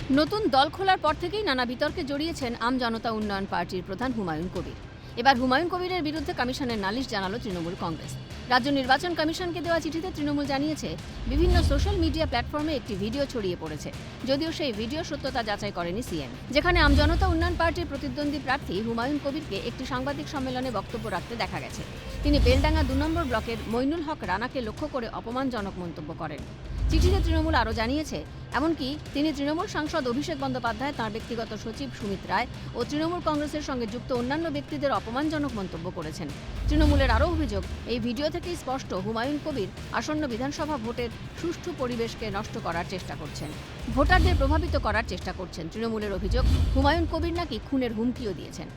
নতুন দল খোলার পর থেকেই নানা বিতর্কে জড়িয়েছেন আম জনতা উন্নয়ন পার্টির প্রধান হুমায়ুন কবির। এবার হুমায়ুন কবিরের বিরুদ্ধে কমিশনের নালিশ জানালো তৃণমূল কংগ্রেস। রাজ্য নির্বাচন কমিশনকে দেওয়া চিঠিতে তৃণমূল জানিয়েছে, বিভিন্ন সোশ্যাল মিডিয়া প্ল্যাটফর্মে একটি ভিডিও ছড়িয়ে পড়েছে, যদিও সেই ভিডিও সত্যতা যাচাই করেনি সিএম। যেখানে আম জনতা উন্নয়ন পার্টির প্রতিদ্বন্দ্বী প্রার্থী হুমায়ুন কবিরকে একটি সাংবাদিক সম্মেলনে বক্তব্য রাখতে দেখা গেছে। তিনি বেলডাঙ্গা ২ নম্বর ব্লকের মইনুল হক রানাকে লক্ষ্য করে অপমানজনক মন্তব্য করেন। চিঠিতে তৃণমূল আরও জানিয়েছে, এমনকি তিনি তৃণমূল সাংসদ অভিষেক বন্দ্যোপাধ্যায়, তাঁর ব্যক্তিগত সচিব সুমিত রায় ও তৃণমূল কংগ্রেসের সঙ্গে যুক্ত অন্যান্য ব্যক্তিদের অপমানজনক মন্তব্য করেছেন। তৃণমূলের আরও অভিযোগ, এই ভিডিও থেকেই স্পষ্ট হুমায়ুন কবির আসন্ন বিধানসভা ভোটের সুষ্ঠু পরিবেশকে নষ্ট করার চেষ্টা করছেন, ভোটারদের প্রভাবিত করার চেষ্টা করছেন। তৃণমূলের অভিযোগ, হুমায়ুন কবির নাকি খুনের হুমকিও দিয়েছেন।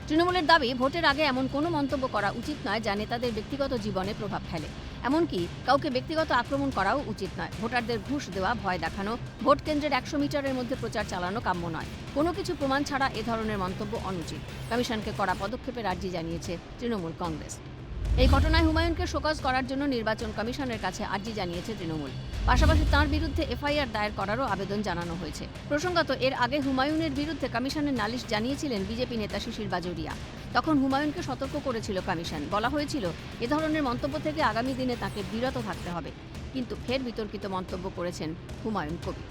তৃণমূলের দাবি, ভোটের আগে এমন কোনো মন্তব্য করা উচিত নয় যা নেতাদের ব্যক্তিগত জীবনে প্রভাব ফেলে। এমনকি কাউকে ব্যক্তিগত আক্রমণ করাও উচিত নয়। ভোটারদের ঘুষ দেওয়া, ভয় দেখানো, ভোট কেন্দ্রের ১০০ মিটারের মধ্যে প্রচার চালানো কাম্য নয়। কোনো কিছু প্রমাণ ছাড়া এ ধরনের মন্তব্য অনুচিত। কমিশনকে কড়া পদক্ষেপের আর্জি জানিয়েছে তৃণমূল কংগ্রেস। এই ঘটনায় হুমায়ুনকে শোকজ করার জন্য নির্বাচন কমিশনের কাছে আর্জি জানিয়েছে তৃণমূল। পাশাপাশি তাঁর বিরুদ্ধে এফআইআর দায়ের করারও আবেদন জানানো হয়েছে। প্রসঙ্গত, এর আগে হুমায়ুনের বিরুদ্ধে কমিশনের নালিশ জানিয়েছিলেন বিজেপি নেতা শিশির বাজোরিয়া। তখন হুমায়ুনকে সতর্ক করেছিল কমিশন। বলা হয়েছিল, এ ধরনের মন্তব্য থেকে আগামী দিনে তাঁকে বিরত থাকতে হবে। কিন্তু ফের বিতর্কিত মন্তব্য করেছেন হুমায়ুন কবির।